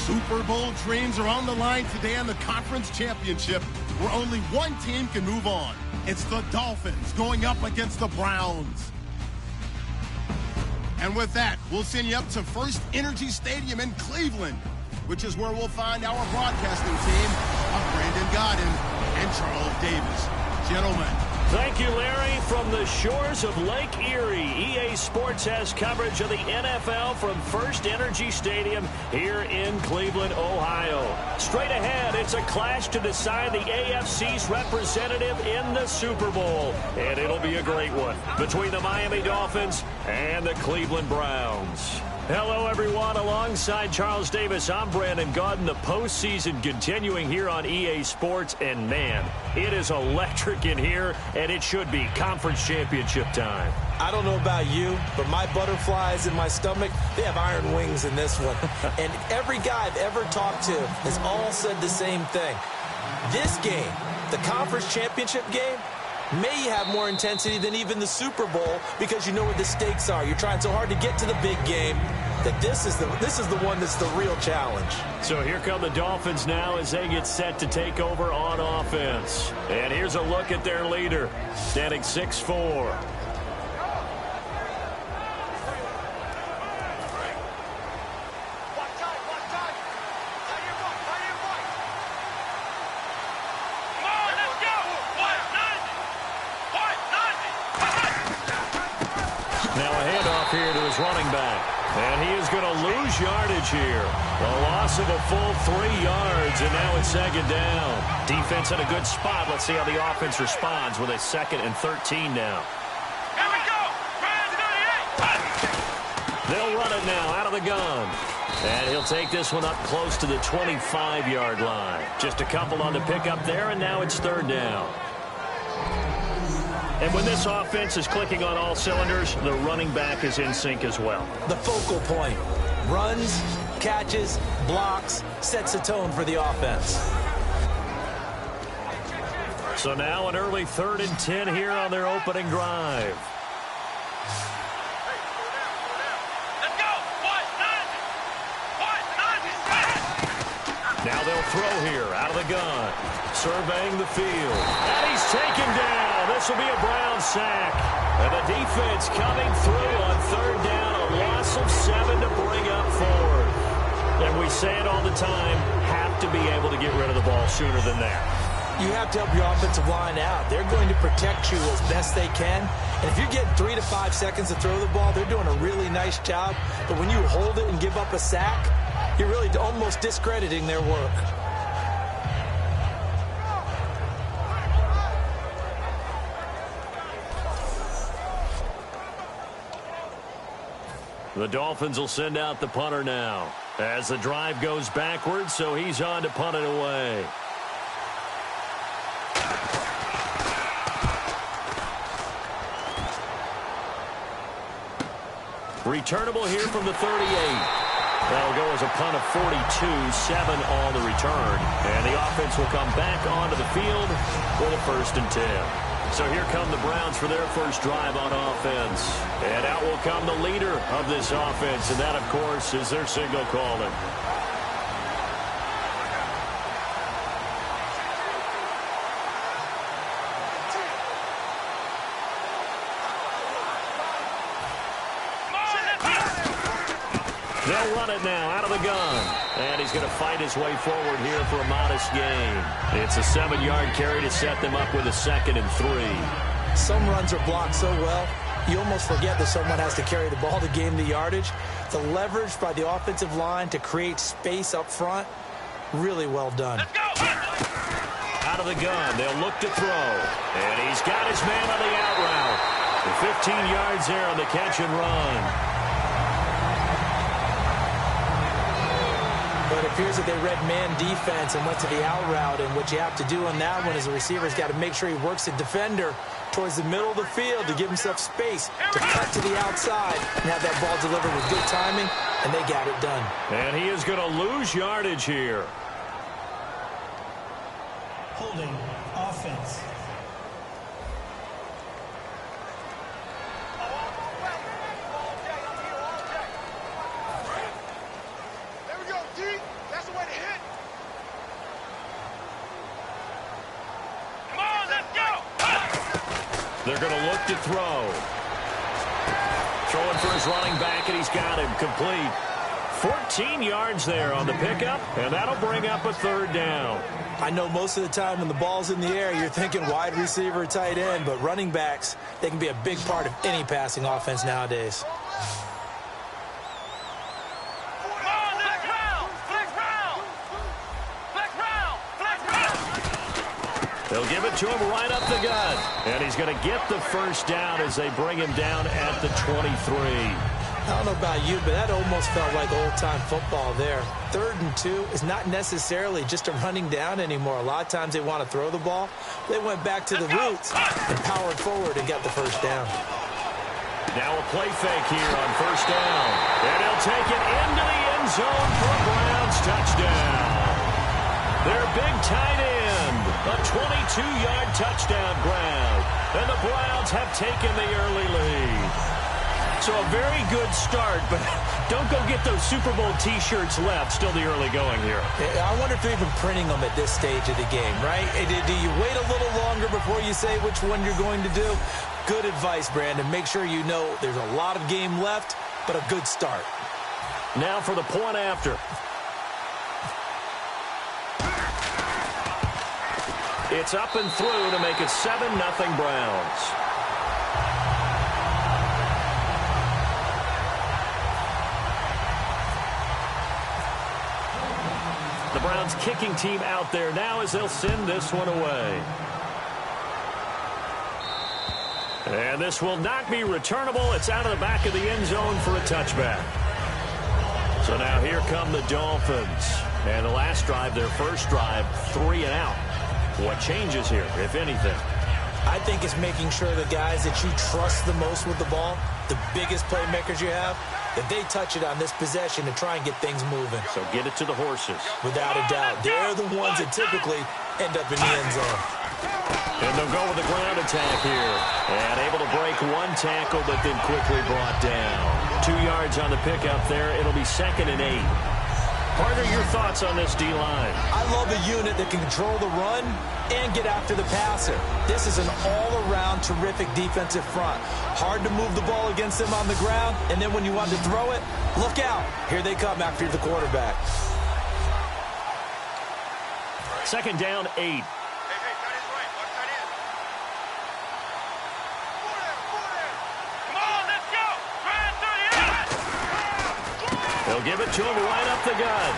Super Bowl dreams are on the line today in the conference championship, where only one team can move on. It's the Dolphins going up against the Browns. And with that, we'll send you up to First Energy Stadium in Cleveland, which is where we'll find our broadcasting team of Brandon Godden and Charles Davis. Gentlemen. Thank you, Larry. From the shores of Lake Erie, EA Sports has coverage of the NFL from First Energy Stadium here in Cleveland, Ohio. Straight ahead, it's a clash to decide the AFC's representative in the Super Bowl. And it'll be a great one between the Miami Dolphins and the Cleveland Browns. Hello, everyone. Alongside Charles Davis, I'm Brandon Godden. The postseason continuing here on EA Sports. And, man, it is electric in here, and it should be conference championship time. I don't know about you, but my butterflies in my stomach, they have iron wings in this one. And every guy I've ever talked to has all said the same thing. This game, the conference championship game, may have more intensity than even the Super Bowl because you know what the stakes are. You're trying so hard to get to the big game that this is the one that's the real challenge. So here come the Dolphins now as they get set to take over on offense. And here's a look at their leader, standing 6'4". Here to his running back. And he is going to lose yardage here. A loss of a full 3 yards, and now it's second down. Defense in a good spot. Let's see how the offense responds with a 2nd and 13 now. Here we go. They'll run it now out of the gun. And he'll take this one up close to the 25-yard line. Just a couple on the pickup there, and now it's 3rd down. And when this offense is clicking on all cylinders, the running back is in sync as well. The focal point. Runs, catches, blocks, sets a tone for the offense. So now an early 3rd and 10 here on their opening drive. Let's go. Now they'll throw here out of the gun. Surveying the field. And he's taken down. This will be a Brown sack. And the defense coming through on 3rd down. A loss of 7 to bring up 4th. And we say it all the time, have to be able to get rid of the ball sooner than that. You have to help your offensive line out. They're going to protect you as best they can. And if you're getting 3 to 5 seconds to throw the ball, they're doing a really nice job. But when you hold it and give up a sack, you're really almost discrediting their work. The Dolphins will send out the punter now as the drive goes backwards, so he's on to punt it away. Returnable here from the 38. That'll go as a punt of 42, 7 on the return. And the offense will come back onto the field for the 1st and 10. So here come the Browns for their first drive on offense. And out will come the leader of this offense, and that, of course, is their signal caller. They'll run it now out of the gun. And he's going to fight his way forward here for a modest gain. It's a 7-yard carry to set them up with a 2nd and 3. Some runs are blocked so well, you almost forget that someone has to carry the ball to gain the yardage. The leverage by the offensive line to create space up front, really well done. Let's go. Out of the gun, they'll look to throw. And he's got his man on the out route. 15 yards there on the catch and run. But it appears that they read man defense and went to the out route. And what you have to do on that one is the receiver's got to make sure he works the defender towards the middle of the field to give himself space to cut to the outside and have that ball delivered with good timing, and they got it done. And he is going to lose yardage here. Holding offense. There we go, D. That's They're going to look to throw. Throwing for his running back, and he's got him complete. 14 yards there on the pickup, and that'll bring up a third down. I know most of the time when the ball's in the air, you're thinking wide receiver, tight end, but running backs, they can be a big part of any passing offense nowadays. They'll give it to him right up the gut. And he's going to get the first down as they bring him down at the 23. I don't know about you, but that almost felt like old-time football there. 3rd and 2 is not necessarily just a running down anymore. A lot of times they want to throw the ball. They went back to the roots and powered forward and got the first down. Now a play fake here on first down. And he'll take it into the end zone for a Browns touchdown. Their big tight end, a 22-yard touchdown grab. And the Browns have taken the early lead. So a very good start, but don't go get those Super Bowl T-shirts left. Still the early going here. I wonder if they're even printing them at this stage of the game, right? Do you wait a little longer before you say which one you're going to do? Good advice, Brandon. Make sure you know there's a lot of game left, but a good start. Now for the point after. It's up and through to make it 7-0 Browns. The Browns kicking team out there now as they'll send this one away. And this will not be returnable. It's out of the back of the end zone for a touchback. So now here come the Dolphins. And the last drive, their first drive, 3 and out. What changes here, if anything? I think it's making sure the guys that you trust the most with the ball, the biggest playmakers you have, that they touch it on this possession to try and get things moving. So get it to the horses. Without a doubt. They're the ones that typically end up in the end zone. And they'll go with the ground attack here. And able to break one tackle, but then quickly brought down. 2 yards on the pickup there. It'll be 2nd and 8. Partner, your thoughts on this D-line? I love a unit that can control the run and get after the passer. This is an all-around terrific defensive front. Hard to move the ball against them on the ground, and then when you want to throw it, look out. Here they come after the quarterback. 2nd down, 8. They'll give it to him right up the gut.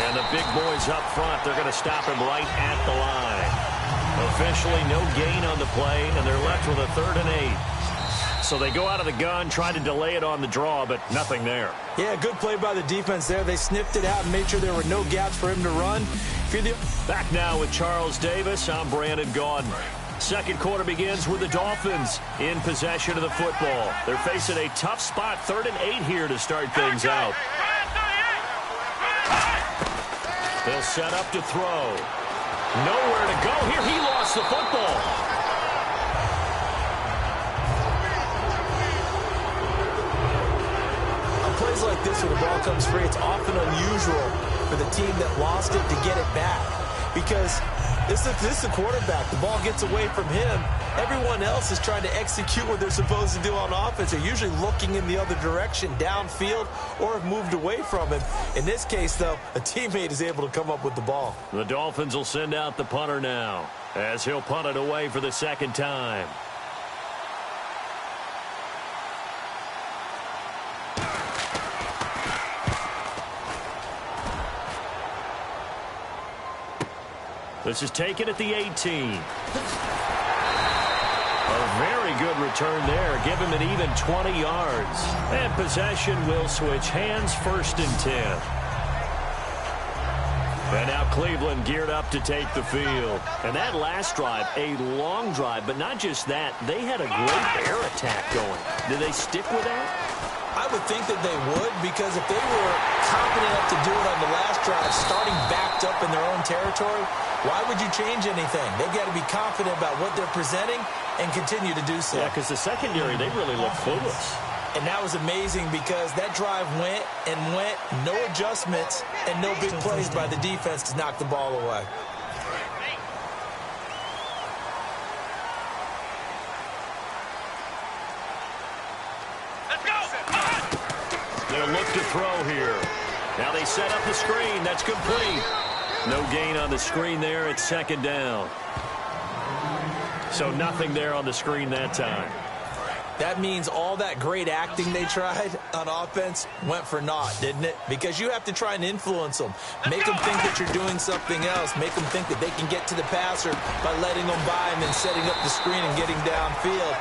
And the big boys up front, they're going to stop him right at the line. Officially no gain on the play, and they're left with a 3rd and 8. So they go out of the gun, try to delay it on the draw, but nothing there. Yeah, good play by the defense there. They sniffed it out and made sure there were no gaps for him to run. Back now with Charles Davis, I'm Brandon Gaudin. Second quarter begins with the Dolphins in possession of the football. They're facing a tough spot, 3rd and 8 here to start things out. They'll set up to throw. Nowhere to go here. He lost the football. On plays like this where the ball comes free, it's often unusual for the team that lost it to get it back. Because this is the quarterback. The ball gets away from him. Everyone else is trying to execute what they're supposed to do on offense. They're usually looking in the other direction, downfield, or have moved away from him. In this case, though, a teammate is able to come up with the ball. The Dolphins will send out the punter now, as he'll punt it away for the 2nd time. This is taken at the 18. A very good return there. Give him an even 20 yards. And possession will switch hands, 1st and 10. And now Cleveland geared up to take the field. And that last drive, a long drive, but not just that. They had a great air attack going. Did they stick with that? I would think that they would, because if they were confident enough to do it on the last drive, starting backed up in their own territory, why would you change anything? They've got to be confident about what they're presenting and continue to do so. Yeah, because the secondary, they really look clueless. And that was amazing because that drive went and went, no adjustments, and no big plays by the defense to knock the ball away. to throw here. Now they set up the screen. That's complete. No gain on the screen there. It's second down. So nothing there on the screen that time. That means all that great acting they tried on offense went for naught, didn't it? Because you have to try and influence them. Make them think that you're doing something else. Make them think that they can get to the passer by letting them by him and setting up the screen and getting downfield.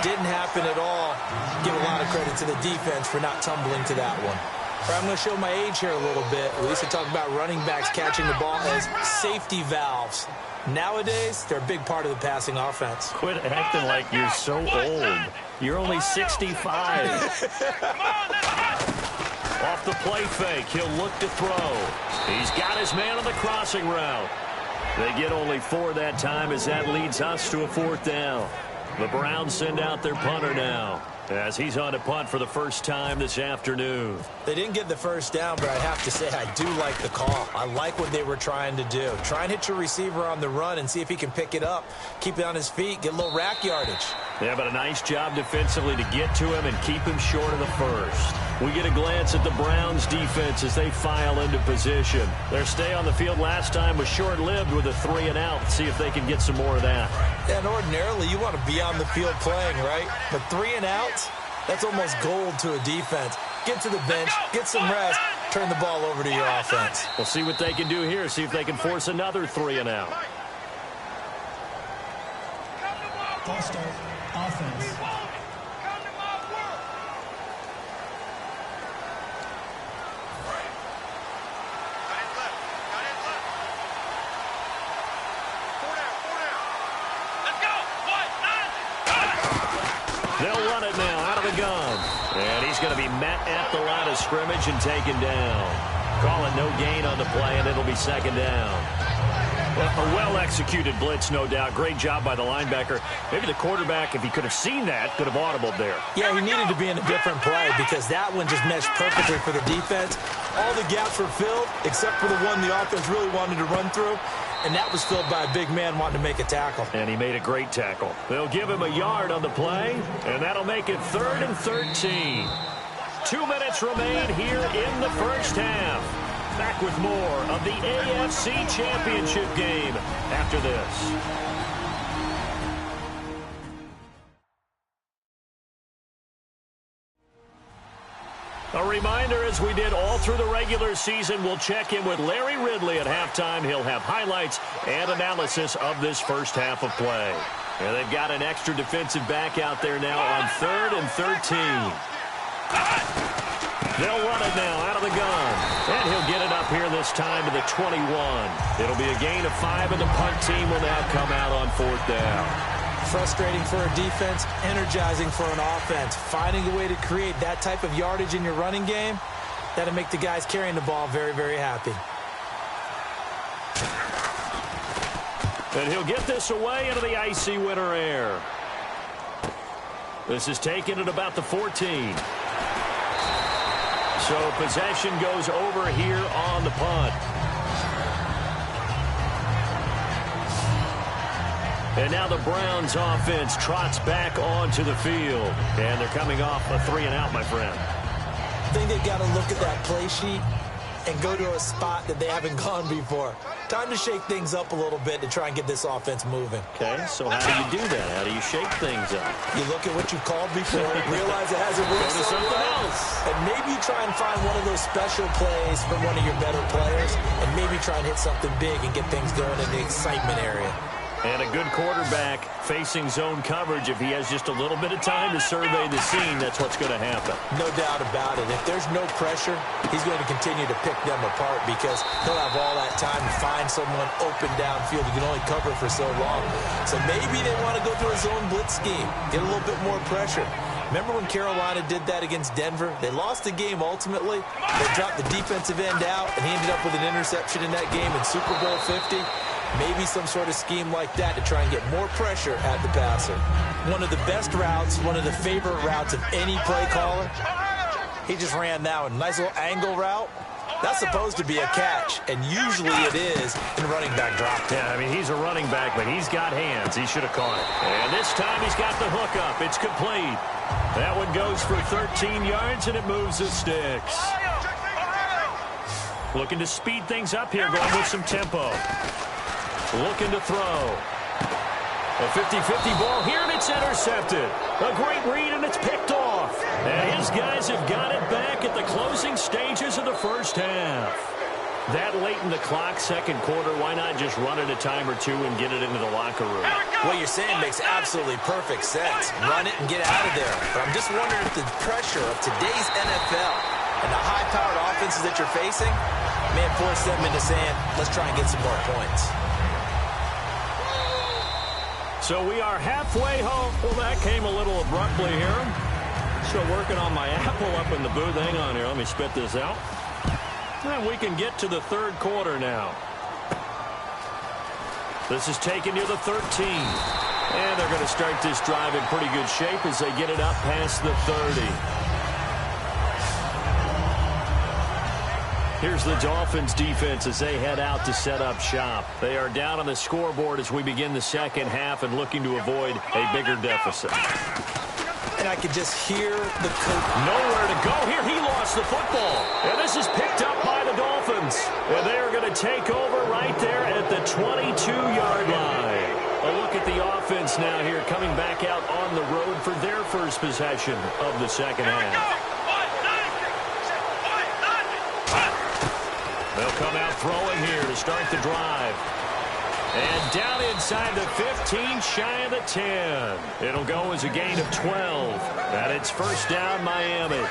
Didn't happen at all. Give a lot of credit to the defense for not tumbling to that one. All right, I'm going to show my age here a little bit. We used to talk about running backs catching the ball as safety valves. Nowadays, they're a big part of the passing offense. Quit acting like you're so old. You're only 65. Off the play fake, he'll look to throw. He's got his man on the crossing route. They get only 4 that time as that leads us to a 4th down. The Browns send out their punter now as he's on to punt for the first time this afternoon. They didn't get the first down, but I have to say I do like the call. I like what they were trying to do. Try and hit your receiver on the run and see if he can pick it up, keep it on his feet, get a little rack yardage. Yeah, but a nice job defensively to get to him and keep him short of the first. We get a glance at the Browns defense as they file into position. Their stay on the field last time was short-lived with a 3-and-out. See if they can get some more of that. And ordinarily, you want to be on the field playing, right? But 3-and-outs, that's almost gold to a defense. Get to the bench, get some rest, turn the ball over to your offense. We'll see what they can do here, see if they can force another 3-and-out. Ball start, offense. They'll run it now out of the gun. And he's going to be met at the line of scrimmage and taken down. Call it no gain on the play, and it'll be second down. A well-executed blitz, no doubt. Great job by the linebacker. Maybe the quarterback, if he could have seen that, could have audibled there. Yeah, he needed to be in a different play because that one just meshed perfectly for the defense. All the gaps were filled except for the one the offense really wanted to run through. And that was filled by a big man wanting to make a tackle. And he made a great tackle. They'll give him a yard on the play, and that'll make it 3rd and 13. 2 minutes remain here in the first half. Back with more of the AFC Championship game after this. A reminder, as we did all through the regular season, we'll check in with Larry Ridley at halftime. He'll have highlights and analysis of this first half of play. And they've got an extra defensive back out there now on 3rd and 13. They'll run it now out of the gun. And he'll get it up here this time to the 21. It'll be a gain of 5, and the punt team will now come out on 4th down. Frustrating for a defense, energizing for an offense. Finding a way to create that type of yardage in your running game, that'll make the guys carrying the ball very, very happy. And he'll get this away into the icy winter air. This is taken at about the 14. So possession goes over here on the punt. And now the Browns offense trots back onto the field. And they're coming off a 3-and-out, my friend. I think they've got to look at that play sheet and go to a spot that they haven't gone before. Time to shake things up a little bit to try and get this offense moving. Okay, so how do you do that? How do you shake things up? You look at what you called before, realize it hasn't worked Go to something else. And maybe you try and find one of those special plays from one of your better players, and maybe try and hit something big and get things going in the excitement area. And a good quarterback facing zone coverage. If he has just a little bit of time to survey the scene, that's what's going to happen. No doubt about it. If there's no pressure, he's going to continue to pick them apart because he'll have all that time to find someone open downfield. You can only cover for so long. So maybe they want to go through a zone blitz scheme, get a little bit more pressure. Remember when Carolina did that against Denver? They lost the game ultimately. They dropped the defensive end out, and he ended up with an interception in that game in Super Bowl 50. Maybe some sort of scheme like that to try and get more pressure at the passer. One of the best routes, one of the favorite routes of any play caller. He just ran that one. Nice little angle route. That's supposed to be a catch, and usually it is in running back drop. Yeah, I mean, he's a running back, but he's got hands. He should have caught it. And this time he's got the hook up. It's complete. That one goes for 13 yards, and it moves the sticks. Looking to speed things up here, going with some tempo. Looking to throw. A 50-50 ball here, and it's intercepted. A great read, and it's picked off. And his guys have got it back at the closing stages of the first half. That late in the clock, second quarter, why not just run it a time or two and get it into the locker room? What you're saying makes absolutely perfect sense. Run it and get out of there. But I'm just wondering if the pressure of today's NFL and the high-powered offenses that you're facing may have forced them into saying, let's try and get some more points. So we are halfway home. Well, that came a little abruptly here. Still working on my apple up in the booth. Hang on here. Let me spit this out. And we can get to the third quarter now. This is taken near the 13. And they're going to start this drive in pretty good shape as they get it up past the 30. Here's the Dolphins defense as they head out to set up shop. They are down on the scoreboard as we begin the second half and looking to avoid a bigger deficit. And I could just hear the coach. Nowhere to go here. He lost the football. And this is picked up by the Dolphins. And they are going to take over right there at the 22-yard line. A look at the offense now here coming back out on the road for their first possession of the second half. They'll come out throwing here to start the drive. And down inside the 15, shy of the 10. It'll go as a gain of 12. And it's first down Miami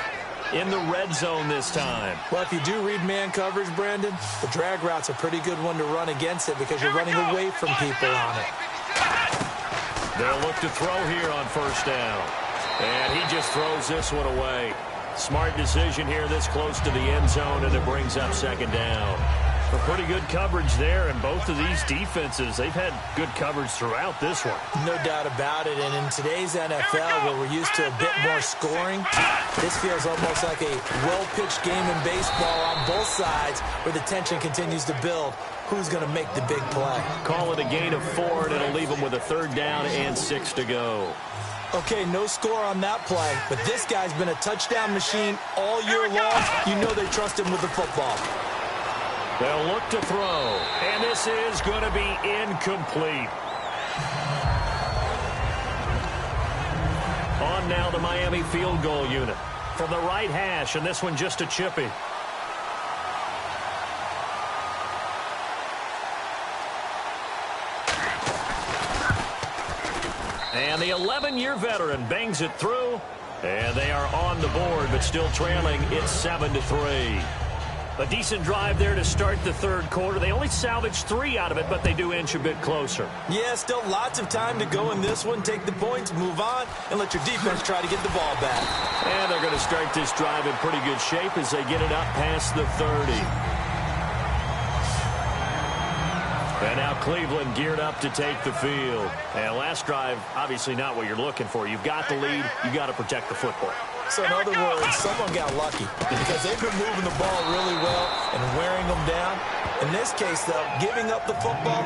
in the red zone this time. Well, if you do read man coverage, Brandon, the drag route's a pretty good one to run against it because you're running away from people on it. They'll look to throw here on first down. And he just throws this one away. Smart decision here this close to the end zone, and it brings up second down. A pretty good coverage there, and both of these defenses, they've had good coverage throughout this one. No doubt about it, and in today's NFL, where we're used to a bit more scoring, this feels almost like a well-pitched game in baseball on both sides where the tension continues to build. Who's going to make the big play? Call it a gain of 4, and it'll leave them with a third down and 6 to go. Okay, no score on that play, but this guy's been a touchdown machine all year long. You know they trust him with the football. They'll look to throw, and this is going to be incomplete. On now the Miami field goal unit from the right hash, and this one just a chippy. And the 11-year veteran bangs it through, and they are on the board, but still trailing. It's 7-3. A decent drive there to start the third quarter. They only salvaged 3 out of it, but they do inch a bit closer. Yeah, still lots of time to go in this one. Take the points, move on, and let your defense try to get the ball back. And they're going to start this drive in pretty good shape as they get it up past the 30. And now Cleveland geared up to take the field. And last drive, obviously not what you're looking for. You've got the lead. You've got to protect the football. So in other words, someone got lucky because they've been moving the ball really well and wearing them down. In this case, though, giving up the football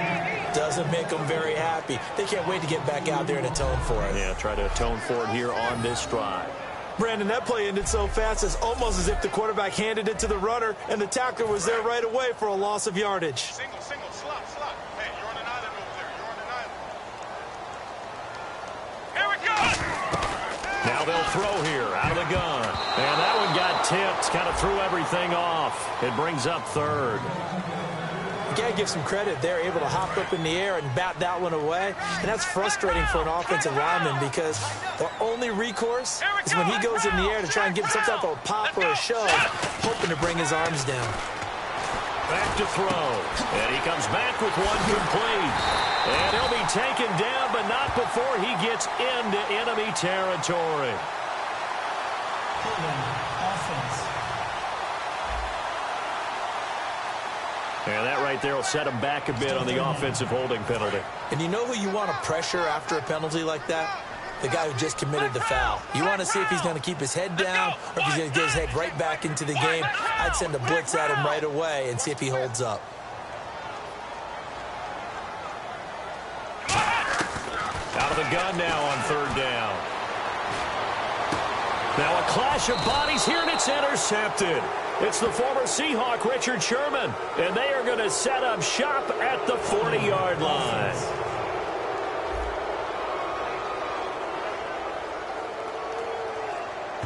doesn't make them very happy. They can't wait to get back out there and atone for it. Yeah, try to atone for it here on this drive. Brandon, that play ended so fast, it's almost as if the quarterback handed it to the runner and the tackler was there right away for a loss of yardage. Single, slot. Hey, you're on an island over there. You're on an island. Here we go! Now they'll throw here out of the gun. And that one got tipped, kind of threw everything off. It brings up third. You got to give some credit. They're able to hop up in the air and bat that one away. And that's frustrating for an offensive lineman because their only recourse is when he goes in the air to try and get some type of a pop or a shove, hoping to bring his arms down. Back to throw. And he comes back with one complete. And he'll be taken down, but not before he gets into enemy territory. Offense. And that right there will set him back a bit on the offensive holding penalty. And you know who you want to pressure after a penalty like that? the guy who just committed the foul. You want to see if he's going to keep his head down or if he's going to get his head right back into the game. I'd send a blitz at him right away and see if he holds up. Out of the gun now on third down. Now a clash of bodies here, and it's intercepted. It's the former Seahawk, Richard Sherman, and they are going to set up shop at the 40-yard line.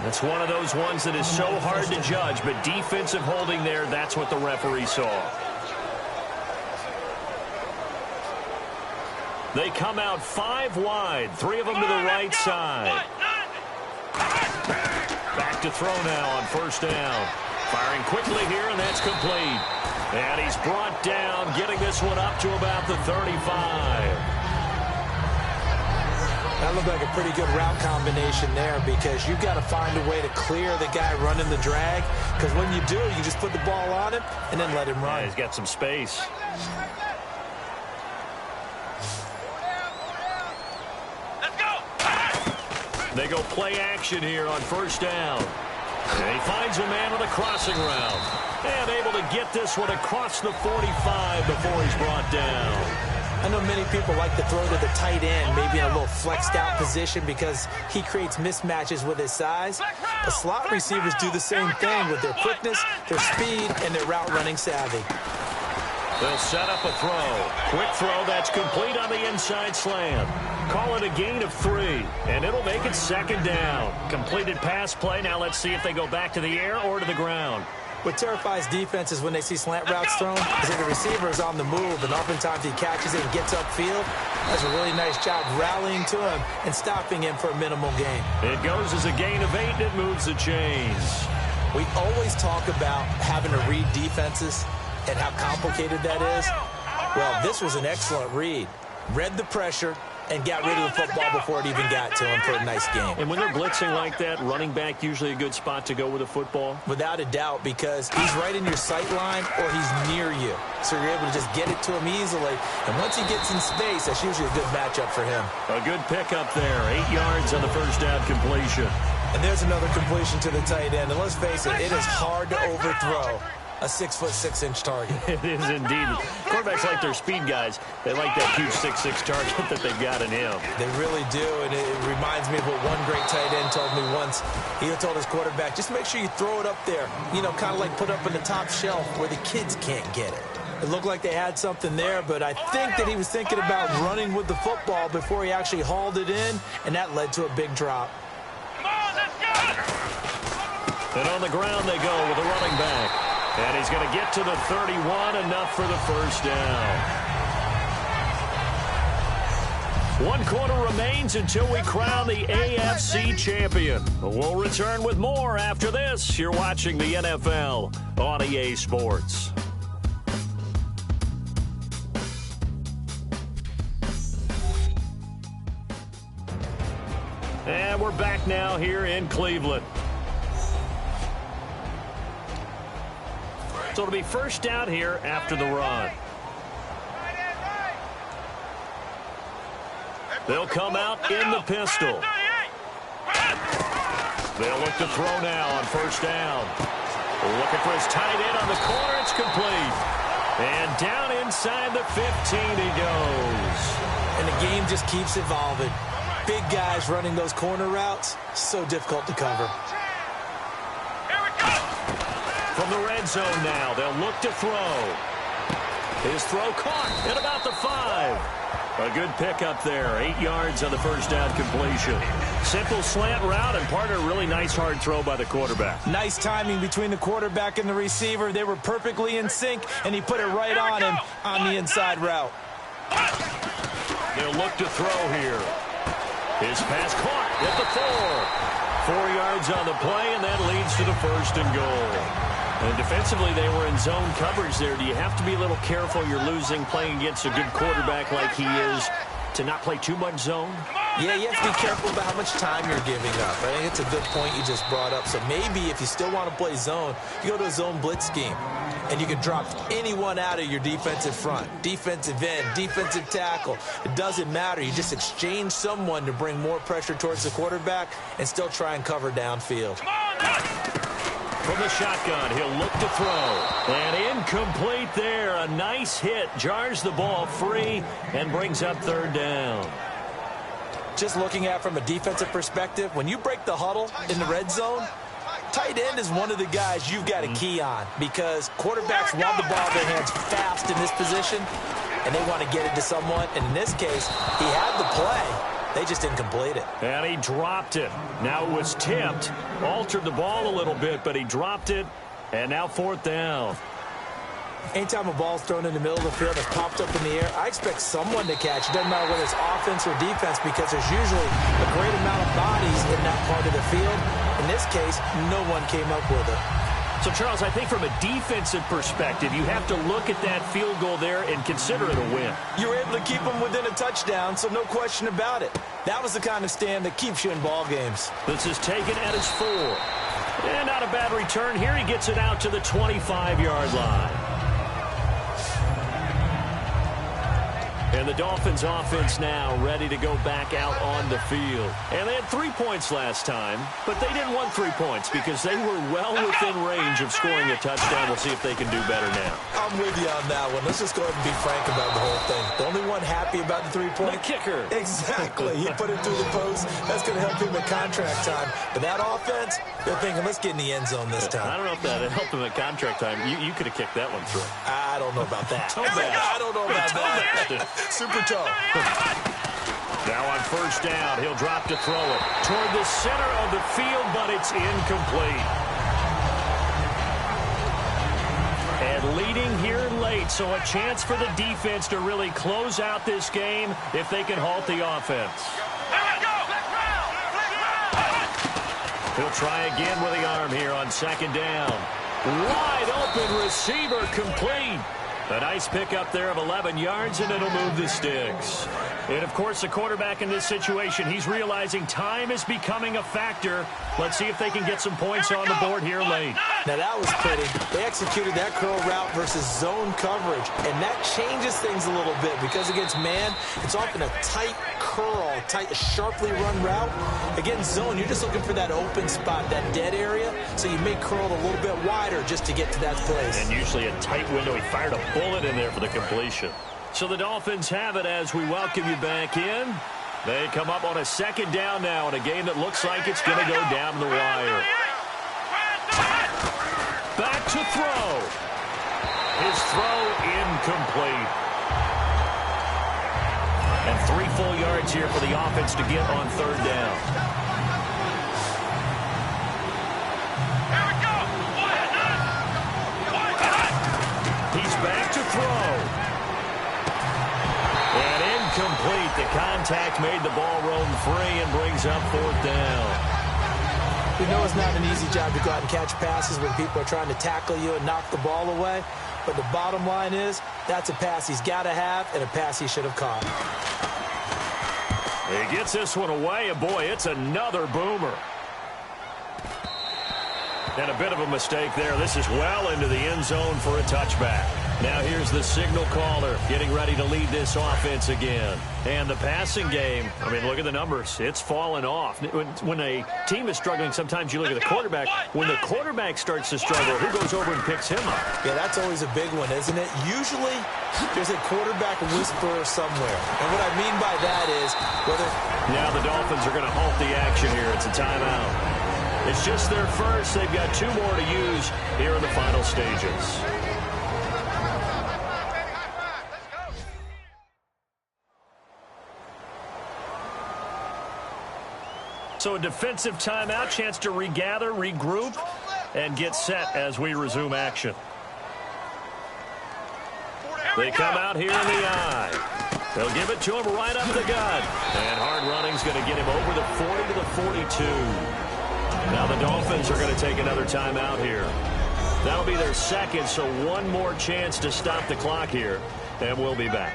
That's one of those ones that is so hard to judge, but defensive holding there, that's what the referee saw. They come out 5 wide, 3 of them to the right side. Back to throw now on first down. Firing quickly here, and that's complete. And he's brought down, getting this one up to about the 35. That looked like a pretty good route combination there because you've got to find a way to clear the guy running the drag. Because when you do, you just put the ball on him and then let him run. Yeah, he's got some space. They go play action here on first down. And he finds a man on the crossing route. And able to get this one across the 45 before he's brought down. I know many people like to throw to the tight end, maybe in a little flexed out position because he creates mismatches with his size. The slot receivers do the same thing with their quickness, their speed, and their route running savvy. They'll set up a throw. Quick throw that's complete on the inside slant. Call it a gain of 3, and it'll make it second down. Completed pass play. Now let's see if they go back to the air or to the ground. What terrifies defenses when they see slant routes thrown is that the receiver is on the move, and oftentimes he catches it and gets upfield. Does a really nice job rallying to him and stopping him for a minimal gain. It goes as a gain of 8, and it moves the chains. We always talk about having to read defenses and how complicated that is. Well, this was an excellent read. Read the pressure and got rid of the football before it even got to him for a nice game. And when they're blitzing like that, running back usually a good spot to go with a football? Without a doubt, because he's right in your sight line or he's near you. So you're able to just get it to him easily. And once he gets in space, that's usually a good matchup for him. A good pickup there. 8 yards on the first down completion. And there's another completion to the tight end. And let's face it, it is hard to overthrow a 6'6" target. It is indeed. Quarterbacks like their speed guys. They like that huge 6'6" target that they've got in him. They really do, and it reminds me of what one great tight end told me once. He told his quarterback, just make sure you throw it up there, you know, kind of like put up in the top shelf where the kids can't get it. It looked like they had something there, but I think that he was thinking about running with the football before he actually hauled it in, and that led to a big drop. Come on, let's go! And on the ground they go with a running back. And he's going to get to the 31, enough for the first down. 1 quarter remains until we crown the AFC champion. We'll return with more after this. You're watching the NFL on EA Sports. And we're back now here in Cleveland. So it'll be first down here after the run. They'll come out in the pistol. They'll look to throw now on first down. Looking for his tight end on the corner. It's complete. And down inside the 15 he goes. And the game just keeps evolving. Big guys running those corner routes, so difficult to cover. From the red zone now, they'll look to throw. His throw caught at about the 5. A good pickup there. 8 yards on the first down completion. Simple slant route and part of a really nice hard throw by the quarterback. Nice timing between the quarterback and the receiver. They were perfectly in sync, and he put it right on him on the inside route. They'll look to throw here. His pass caught at the 4. 4 yards on the play, and that leads to the first and goal. And defensively, they were in zone coverage there. Do you have to be a little careful? You're losing playing against a good quarterback like he is to not play too much zone? Yeah, you have to be careful about how much time you're giving up. I think it's a good point you just brought up. So maybe if you still want to play zone, you go to a zone blitz scheme. and you can drop anyone out of your defensive front. Defensive end, defensive tackle. It doesn't matter. You just exchange someone to bring more pressure towards the quarterback and still try and cover downfield. From the shotgun, he'll look to throw. And incomplete there. A nice hit. Jars the ball free and brings up third down. Just looking at it from a defensive perspective, when you break the huddle in the red zone, tight end is one of the guys you've got to key on because quarterbacks want the ball in their hands fast in this position, and they want to get it to someone. And in this case, he had the play. They just didn't complete it. And he dropped it. Now it was tipped. Altered the ball a little bit, but he dropped it. And now fourth down. Anytime a ball's thrown in the middle of the field that's popped up in the air, I expect someone to catch. It doesn't matter whether it's offense or defense because there's usually a great amount of bodies in that part of the field. In this case, no one came up with it. So, Charles, I think from a defensive perspective, you have to look at that field goal there and consider it a win. You were able to keep them within a touchdown, so no question about it. That was the kind of stand that keeps you in ball games. This is taken at his 4. And not a bad return here. He gets it out to the 25-yard line. And the Dolphins offense now ready to go back out on the field. And they had 3 points last time, but they didn't want 3 points because they were well within range of scoring a touchdown. We'll see if they can do better now. I'm with you on that one. Let's just go ahead and be frank about the whole thing. The only one happy about the 3-point. The kicker. Exactly. He put it through the post. That's going to help him at contract time. But that offense, they're thinking, let's get in the end zone this time. I don't know if that helped him at contract time. You could have kicked that one through. I don't know about that. I don't know about that. Super toe. Now on first down, he'll drop to throw it toward the center of the field, but it's incomplete. And leading here late, so a chance for the defense to really close out this game if they can halt the offense. He'll try again with the arm here on second down. Wide open receiver complete. A nice pickup there of 11 yards, and it'll move the sticks. And, of course, the quarterback in this situation, he's realizing time is becoming a factor. Let's see if they can get some points on the board here late. Now, that was pretty. They executed that curl route versus zone coverage, and that changes things a little bit because against man, it's often a tight curl, tight, sharply run route. Against zone, you're just looking for that open spot, that dead area, so you may curl a little bit wider just to get to that place. And usually a tight window. He fired a bullet in there for the completion. So the Dolphins have it as we welcome you back in. They come up on a second down now in a game that looks like it's going to go down the wire. Back to throw. His throw incomplete. And 3 full yards here for the offense to get on third down. He's back to throw. And incomplete. The contact made the ball roam free and brings up fourth down. We know it's not an easy job to go out and catch passes when people are trying to tackle you and knock the ball away. But the bottom line is, that's a pass he's got to have and a pass he should have caught. He gets this one away, and boy, it's another boomer. And a bit of a mistake there. This is well into the end zone for a touchback. Now here's the signal caller getting ready to lead this offense again. And the passing game, I mean, look at the numbers. It's fallen off. When a team is struggling, sometimes you look at the quarterback. When the quarterback starts to struggle, who goes over and picks him up? Yeah, that's always a big one, isn't it? Usually, there's a quarterback whisperer somewhere. And what I mean by that is whether... Now the Dolphins are going to halt the action here. It's a timeout. It's just their first. They've got 2 more to use here in the final stages. So a defensive timeout, chance to regather, regroup, and get set as we resume action. They come out here in the eye. They'll give it to him right up the gut. And hard running's going to get him over the 40 to the 42. Now the Dolphins are going to take another timeout here. That'll be their second, so 1 more chance to stop the clock here, and we'll be back.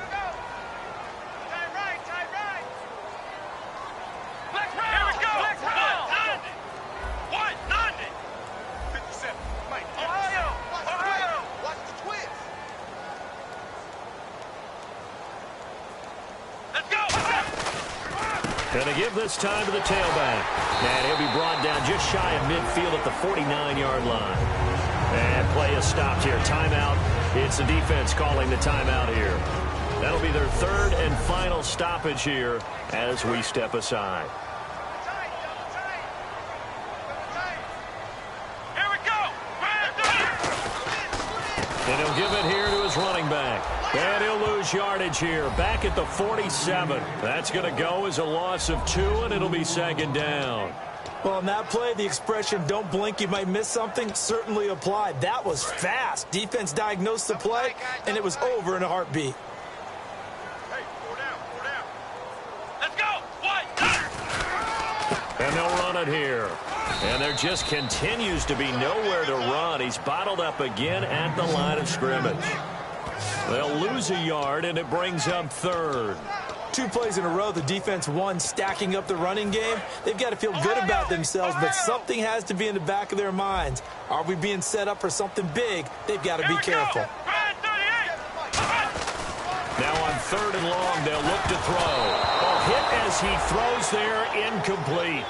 And to give this time to the tailback. And he'll be brought down just shy of midfield at the 49-yard line. And play is stopped here. Timeout. It's the defense calling the timeout here. That'll be their third and final stoppage here as we step aside. Here we go. And he'll give it here to his running back. And he'll lose yardage here. Back at the 47. That's going to go as a loss of 2, and it'll be second down. Well, on that play, the expression, don't blink, you might miss something, certainly applied. That was fast. Defense diagnosed the play, and it was over in a heartbeat. Hey, 4 down, 4 down. Let's go. What? And they'll run it here. And there just continues to be nowhere to run. He's bottled up again at the line of scrimmage. They'll lose a yard, and it brings up third. 2 plays in a row, the defense won, stacking up the running game. They've got to feel good about themselves, but something has to be in the back of their minds. Are we being set up for something big? They've got to be careful. Now on 3rd and long, they'll look to throw. A hit as he throws there, incomplete.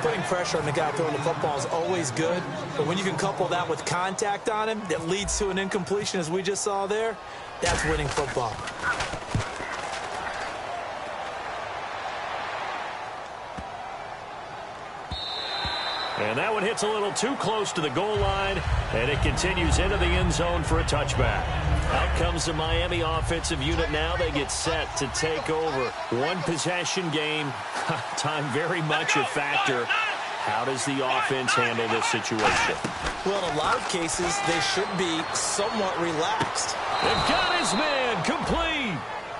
Putting pressure on the guy throwing the football is always good, but when you can couple that with contact on him that leads to an incompletion, as we just saw there, that's winning football. And that one hits a little too close to the goal line, and it continues into the end zone for a touchback. Out comes the Miami offensive unit now. They get set to take over. One possession game. Time very much a factor. How does the offense handle this situation? Well, in a lot of cases, they should be somewhat relaxed. They've got his man complete.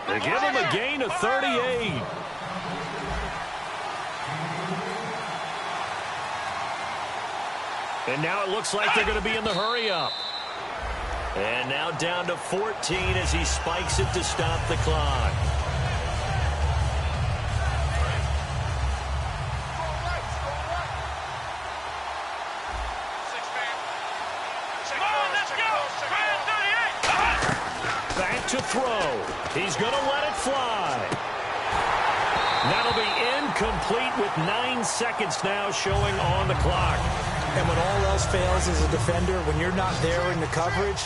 They give him a gain of 38. And now it looks like they're going to be in the hurry-up. And now down to 14 as he spikes it to stop the clock. Back to throw. He's going to let it fly. That'll be incomplete with 9 seconds now showing on the clock. And when all else fails as a defender, when you're not there in the coverage,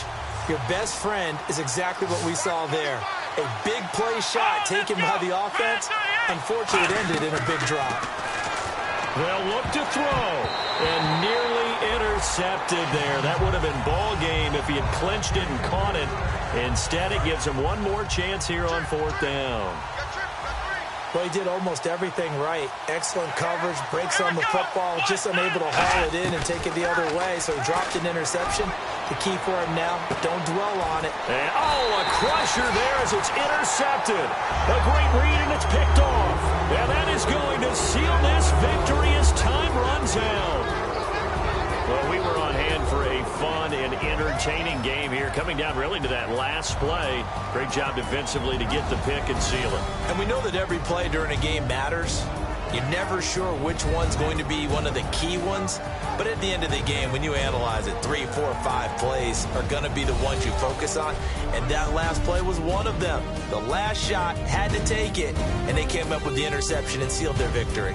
your best friend is exactly what we saw there. A big play shot taken by the offense. Unfortunately, it ended in a big drop. They'll look to throw. And nearly intercepted there. That would have been ball game if he had clinched it and caught it. Instead, it gives him one more chance here on 4th down. Well, he did almost everything right. Excellent coverage, breaks on the football, just unable to haul it in and take it the other way, so he dropped an interception. The key for him now, don't dwell on it. And, a crusher there as it's intercepted. A great read, and it's picked off. And that is going to seal this victory as time runs out. Well, we were on hand for a fun and entertaining game here, coming down really to that last play. Great job defensively to get the pick and seal it. And we know that every play during a game matters. You're never sure which one's going to be one of the key ones. But at the end of the game, when you analyze it, 3, 4, 5 plays are going to be the ones you focus on. And that last play was one of them. The last shot had to take it, and they came up with the interception and sealed their victory.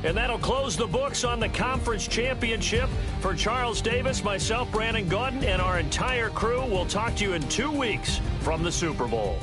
And that'll close the books on the conference championship. For Charles Davis, myself, Brandon Gaudin, and our entire crew, we'll talk to you in 2 weeks from the Super Bowl.